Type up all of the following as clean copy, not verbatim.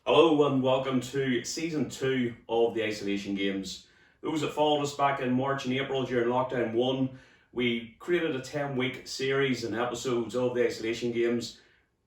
Hello and welcome to Season 2 of the Isolation Games. Those that followed us back in March and April during Lockdown 1, we created a 10-week series and episodes of the Isolation Games.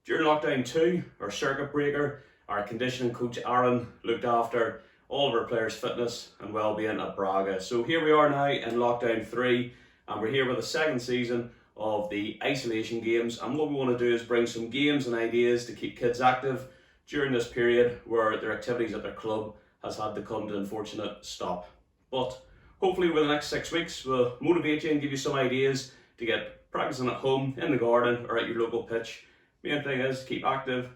During Lockdown 2, our circuit breaker, our conditioning coach Aaron looked after all of our players' fitness and well-being at Braga. So here we are now in Lockdown 3 and we're here with the second season of the Isolation Games, and what we want to do is bring some games and ideas to keep kids active during this period where their activities at their club has had to come to an unfortunate stop. But hopefully over the next 6 weeks we'll motivate you and give you some ideas to get practicing at home, in the garden or at your local pitch. Main thing is keep active,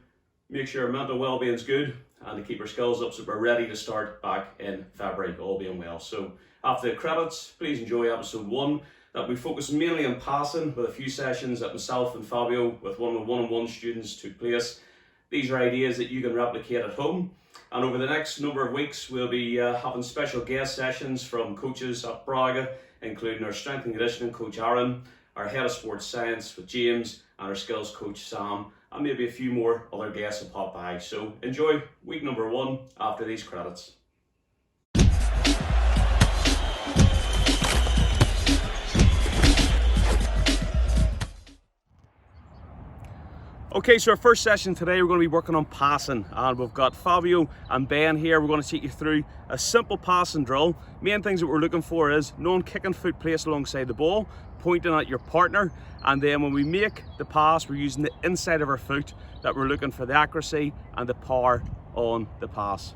make sure our mental well-being is good, and to keep our skills up so we're ready to start back in February, all being well. So after the credits, please enjoy episode 1 that we focus mainly on passing, with a few sessions that myself and Fabio with one-on-one students took place. These are ideas that you can replicate at home, and over the next number of weeks we'll be having special guest sessions from coaches at Braga, including our strength and conditioning coach Aaron, our head of sports science with James, and our skills coach Sam, and maybe a few more other guests will pop by. So enjoy week number 1 after these credits. Okay, so our first session today, we're going to be working on passing, and we've got Fabio and Ben here. We're going to take you through a simple passing drill. Main things that we're looking for is non-kicking foot placed alongside the ball, pointing at your partner, and then when we make the pass, we're using the inside of our foot that we're looking for the accuracy and the power on the pass.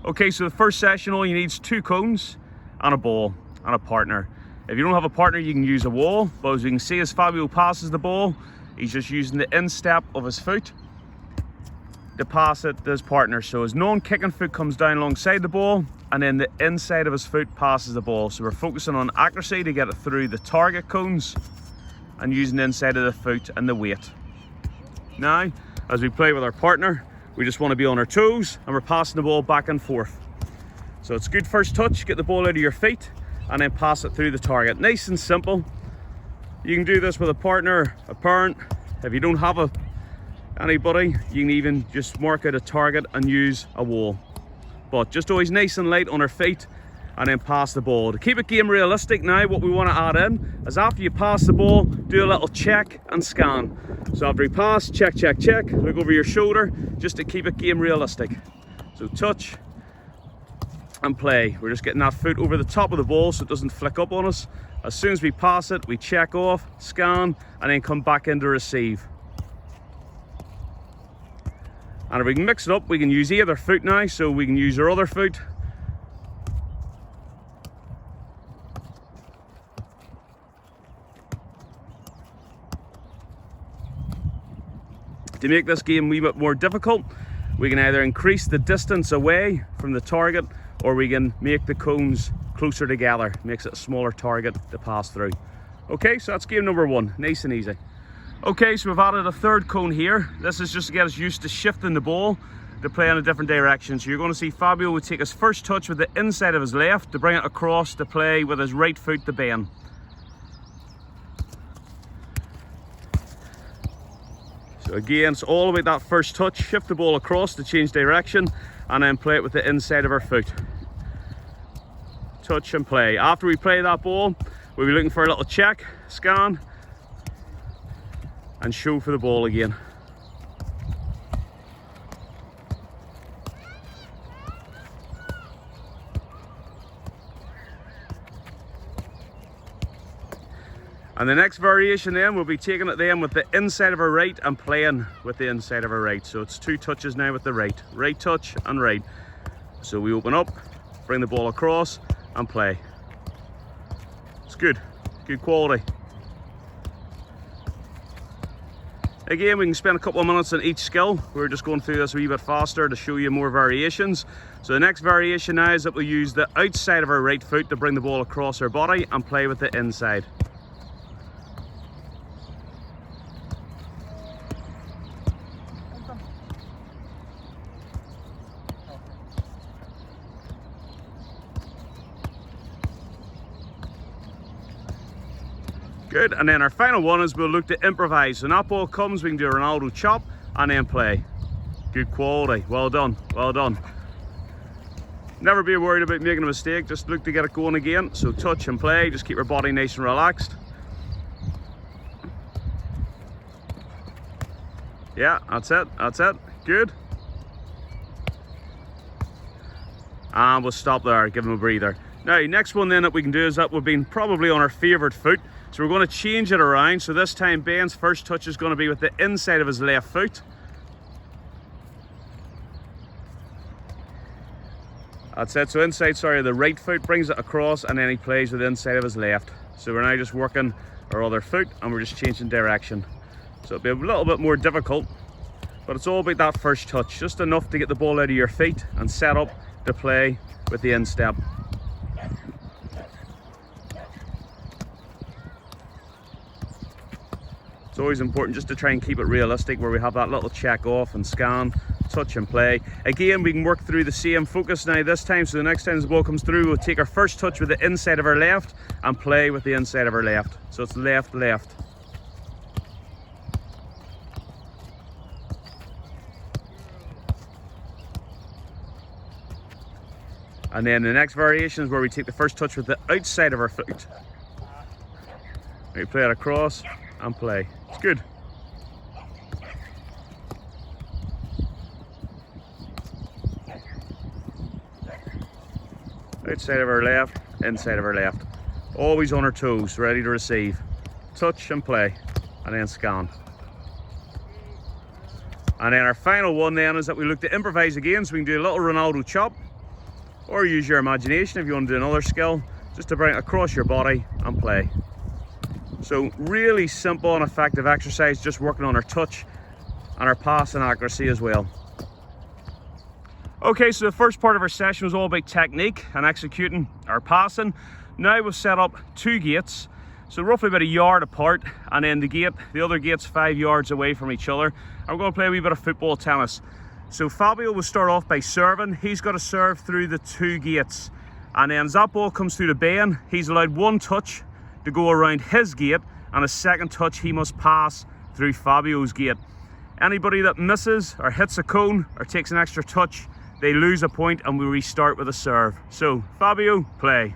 Okay, so the first session, all you need is 2 cones and a ball and a partner. If you don't have a partner, you can use a wall, but as you can see, as Fabio passes the ball, he's just using the instep of his foot to pass it to his partner. So his non-kicking foot comes down alongside the ball, and then the inside of his foot passes the ball. So we're focusing on accuracy to get it through the target cones and using the inside of the foot and the weight. Now, as we play with our partner, we just want to be on our toes and we're passing the ball back and forth. So it's good first touch, get the ball out of your feet and then pass it through the target. Nice and simple. You can do this with a partner, a parent. If you don't have anybody, you can even just mark out a target and use a wall. But just always nice and light on our feet and then pass the ball. To keep it game realistic now, what we want to add in is after you pass the ball, do a little check and scan. So after you pass, check, check, check, look over your shoulder, just to keep it game realistic. So touch and play. We're just getting that foot over the top of the ball so it doesn't flick up on us. As soon as we pass it, we check off, scan, and then come back in to receive. And if we can mix it up, we can use either foot now, so we can use our other foot. To make this game a wee bit more difficult, we can either increase the distance away from the target, or we can make the cones closer together. Makes it a smaller target to pass through. Okay, so that's game number 1, nice and easy. Okay, so we've added a third cone here. This is just to get us used to shifting the ball to play in a different direction. So you're going to see Fabio would take his first touch with the inside of his left to bring it across to play with his right foot to bend. So again, it's all about that first touch, shift the ball across to change direction, and then play it with the inside of our foot. Touch and play. After we play that ball, we'll be looking for a little check, scan, and show for the ball again. And the next variation then, we'll be taking it then with the inside of our right and playing with the inside of our right. So it's 2 touches now with the right. Right touch and right. So we open up, bring the ball across and play. It's good quality. Again, we can spend a couple of minutes on each skill. We're just going through this a wee bit faster to show you more variations. So the next variation now is that we'll use the outside of our right foot to bring the ball across our body and play with the inside. Good, and then our final one is we'll look to improvise. So when that ball comes, we can do a Ronaldo chop and then play. Good quality. Well done. Well done. Never be worried about making a mistake. Just look to get it going again. So touch and play. Just keep your body nice and relaxed. Yeah, that's it. That's it. Good. And we'll stop there. Give him a breather. Now, next one then that we can do is that we've been probably on our favourite foot. So we're going to change it around. So this time Ben's first touch is going to be with the inside of his left foot. That's it. So inside, sorry, the right foot, brings it across, and then he plays with the inside of his left. So we're now just working our other foot, and we're just changing direction. So it'll be a little bit more difficult, but it's all about that first touch. Just enough to get the ball out of your feet and set up to play with the instep. It's always important just to try and keep it realistic, where we have that little check off and scan, touch and play. Again, we can work through the same focus now this time, so the next time the ball comes through, we'll take our first touch with the inside of our left and play with the inside of our left. So it's left, left. And then the next variation is where we take the first touch with the outside of our foot. We play it across and play. It's good. Outside of our left, inside of our left. Always on our toes, ready to receive. Touch and play, and then scan. And then our final one then is that we look to improvise again, so we can do a little Ronaldo chop, or use your imagination if you want to do another skill, just to bring it across your body and play. So really simple and effective exercise, just working on our touch and our pass and accuracy as well. Okay, so the first part of our session was all about technique and executing our passing. Now we've set up two gates, so roughly about a yard apart, and then the other gate's 5 yards away from each other. And we're going to play a wee bit of football tennis. So Fabio will start off by serving. He's got to serve through the two gates. And then as that ball comes through to Ben, he's allowed one touch to go around his gate, and a second touch he must pass through Fabio's gate. Anybody that misses or hits a cone or takes an extra touch, they lose a point, and we restart with a serve. So Fabio, play.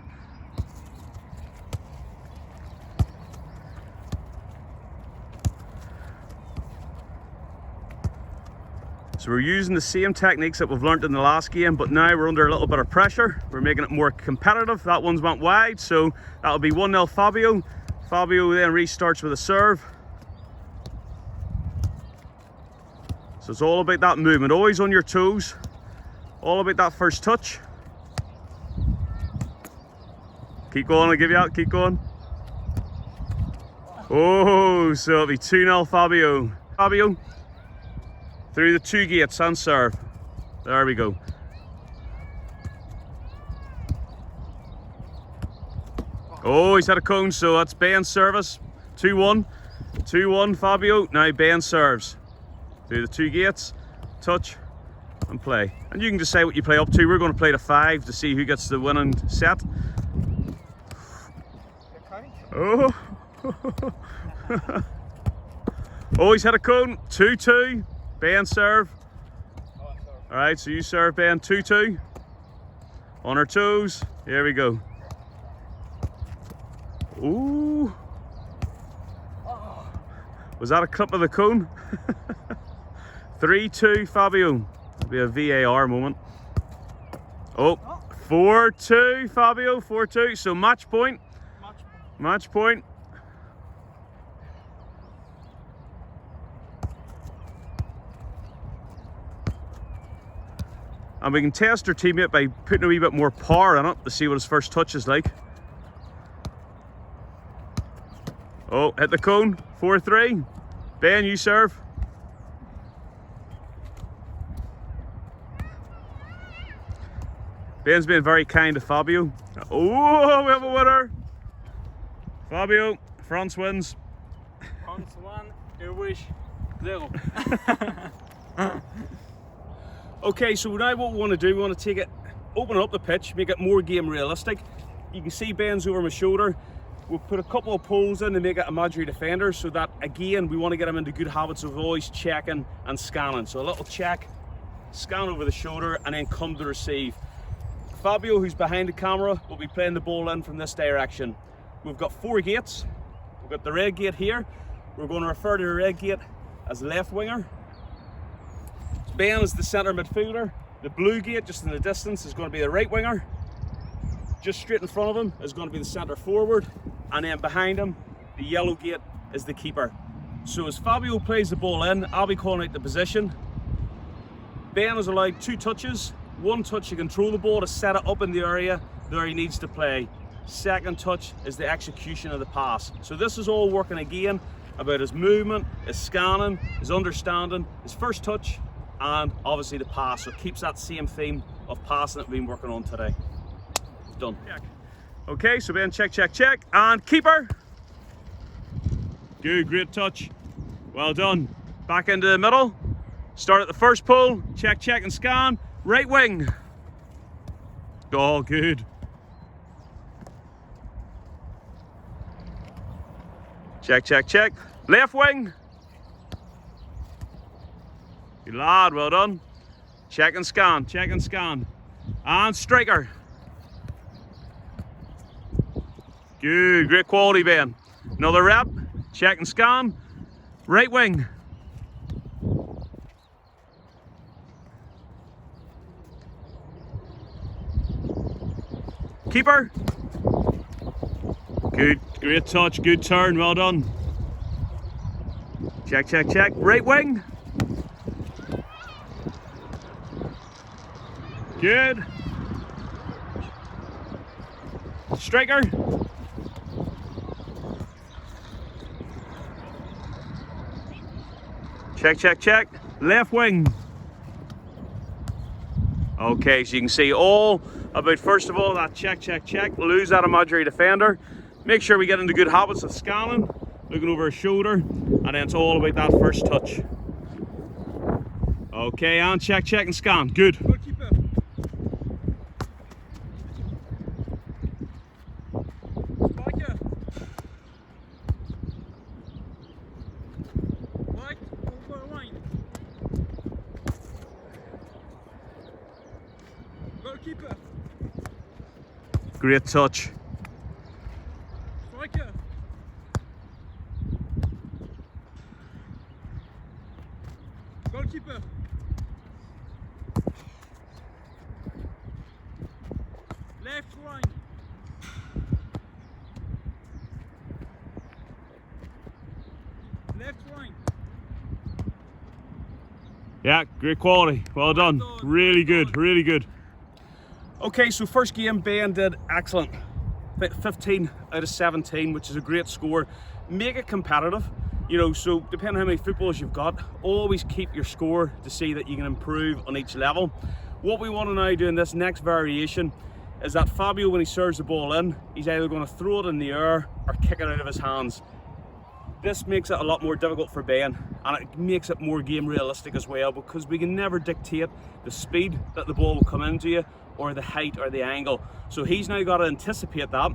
So we're using the same techniques that we've learnt in the last game, but now we're under a little bit of pressure. We're making it more competitive. That one's went wide, so that'll be 1-0 Fabio. Fabio then restarts with a serve. So it's all about that movement, always on your toes. All about that first touch. Keep going, I'll give you out, keep going. Oh, so it'll be 2-0 Fabio. Fabio. Through the two gates and serve. There we go. Oh, he's had a cone, so that's Ben's service. 2-1. 2-1 Fabio. Now Ben serves. Through the two gates, touch and play. And you can decide what you play up to. We're going to play to 5 to see who gets the winning set. Oh. Oh, he's had a cone. 2-2. Ben serve. Alright, so you serve Ben. 2-2. On our toes. Here we go. Ooh. Was that a clip of the cone? 3-2 Fabio. That'll be a VAR moment. Oh, 4-2 Fabio. 4-2. So match point. Match point. And we can test our teammate by putting a wee bit more power in it to see what his first touch is like. Oh, hit the cone. 4-3. Ben, you serve. Ben's been very kind to Fabio. Oh, we have a winner. Fabio, France wins. France 1, Irish 0. Okay, so now what we want to do, we want to take it, open up the pitch, make it more game realistic. You can see Ben's over my shoulder. We'll put a couple of poles in to make it imaginary defender, so that again we want to get him into good habits of always checking and scanning. So a little check scan over the shoulder, and then come to receive. Fabio, who's behind the camera, will be playing the ball in from this direction. We've got 4 gates. We've got the red gate here. We're going to refer to the red gate as left winger. Ben is the centre midfielder. The blue gate, just in the distance, is going to be the right winger. Just straight in front of him is going to be the centre forward. And then behind him, the yellow gate is the keeper. So as Fabio plays the ball in, I'll be calling out the position. Ben is allowed 2 touches. 1 touch to control the ball, to set it up in the area where he needs to play. Second touch is the execution of the pass. So this is all working again about his movement, his scanning, his understanding, his first touch, and obviously the pass. So it keeps that same theme of passing that we've been working on today. Done. Okay, so Ben, check, check, check, and keeper. Good, great touch. Well done. Back into the middle. Start at the first pull. Check, check, and scan. Right wing. Oh, good. Check, check, check. Left wing. Good lad, well done. Check and scan, check and scan. And striker. Good, great quality, Ben. Another rep. Check and scan. Right wing. Keeper. Good, great touch, good turn, well done. Check, check, check. Right wing. Good. Striker. Check, check, check. Left wing. Okay, so you can see all about, first of all, that check, check, check. Lose that imaginary defender. Make sure we get into good habits of scanning, looking over his shoulder, and then it's all about that first touch. Okay, and check, check, and scan. Good. Goalkeeper. Striker. Right over line. Goalkeeper. Great touch. Striker. Goalkeeper. Left line. Left line. Yeah, great quality. Well done. Really good, really good. Okay, so first game, Ben did excellent. 15 out of 17, which is a great score. Make it competitive, you know, so depending on how many footballs you've got, always keep your score to see that you can improve on each level. What we want to now do in this next variation is that Fabio, when he serves the ball in, he's either going to throw it in the air or kick it out of his hands. This makes it a lot more difficult for Ben, and it makes it more game realistic as well, because we can never dictate the speed that the ball will come into you, or the height or the angle. So he's now got to anticipate that.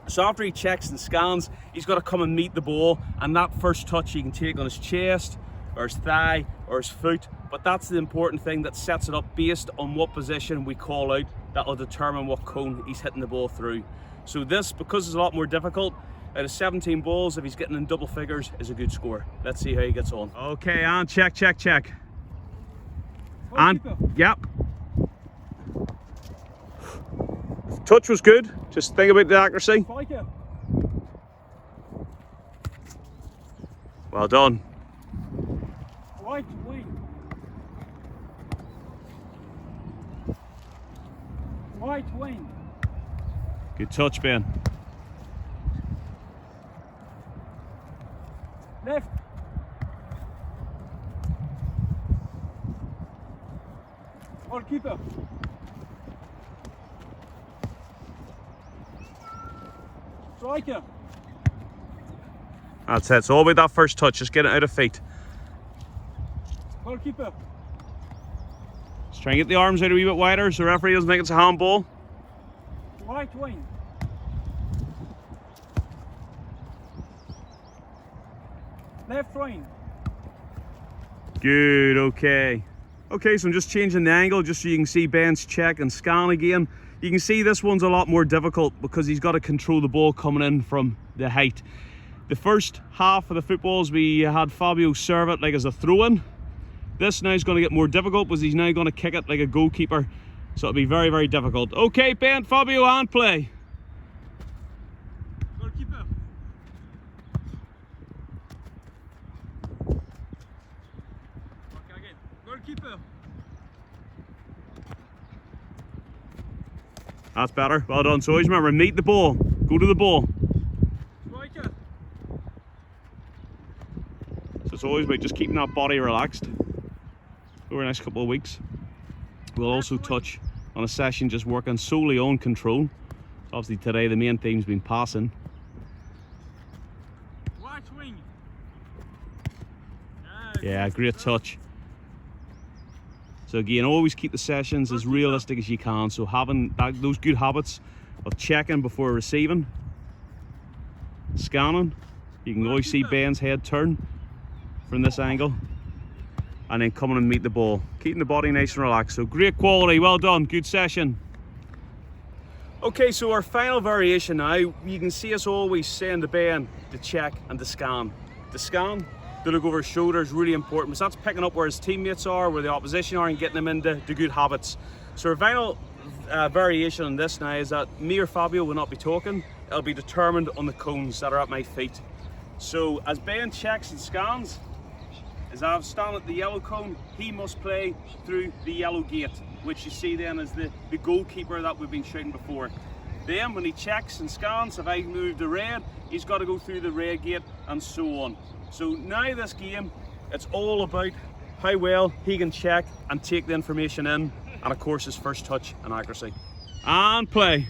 So after he checks and scans, he's got to come and meet the ball, and that first touch he can take on his chest or his thigh or his foot, but that's the important thing that sets it up based on what position we call out. That will determine what cone he's hitting the ball through. So this, because it's a lot more difficult, out of 17 balls, if he's getting in double figures, is a good score. Let's see how he gets on. Okay, and check, check, check. And, yep. Touch was good. Just think about the accuracy. Striker. Well done. Right wing. Right wing. Good touch, Ben. Left. Goalkeeper. Striker. That's it. It's all about that first touch. Just get it out of feet. Goalkeeper. Just try and get the arms out a wee bit wider so the referee doesn't think it's a handball. Right wing. Left wing. Good, okay. Okay, so I'm just changing the angle just so you can see Ben's check and scan again. You can see this one's a lot more difficult because he's got to control the ball coming in from the height. The first half of the footballs, we had Fabio serve it like as a throw-in. This now is going to get more difficult because he's now going to kick it like a goalkeeper. So it'll be very, very difficult. Okay, Ben, Fabio, and play. Goalkeeper. Okay, again. Goalkeeper. That's better. Well done. So always remember, meet the ball. Go to the ball. Striker. So it's always about just keeping that body relaxed over the next couple of weeks. We'll also touch on a session just working solely on control. Obviously today the main theme's been passing. Right wing. Yeah, great touch. So again, always keep the sessions as realistic as you can. So having those good habits of checking before receiving, scanning. You can always see Ben's head turn from this angle, and then coming and meet the ball, keeping the body nice and relaxed. So great quality, well done, good session. Okay, so our final variation now, you can see us always saying to Ben to check and to scan. To scan, to look over his shoulder is really important because that's picking up where his teammates are, where the opposition are, and getting them into the good habits. So our final variation on this now is that me or Fabio will not be talking. It'll be determined on the cones that are at my feet. So as Ben checks and scans, as I've stand at the yellow cone, he must play through the yellow gate, which you see then as the goalkeeper that we've been shouting before. Then when he checks and scans, if I move the red, he's got to go through the red gate, and so on. So now this game, it's all about how well he can check and take the information in, and of course his first touch and accuracy. And play.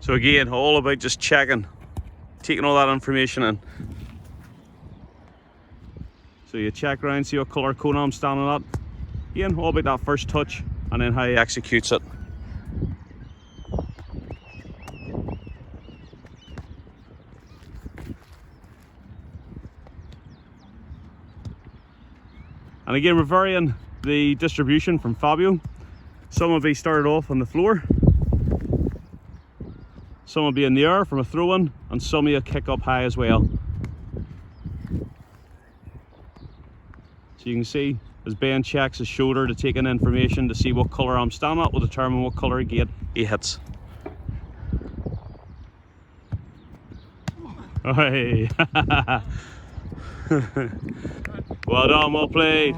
So again, all about just checking, taking all that information in. So you check around, see what colour cone I'm standing at. Again, all about that first touch and then how he executes it. And again, we're varying the distribution from Fabio. Some will be started off on the floor, some will be in the air from a throw-in, and some will kick up high as well. So you can see as Ben checks his shoulder to take in information to see what colour I'm standing at will determine what colour gate he hits. Oh, hey. Well done, well played.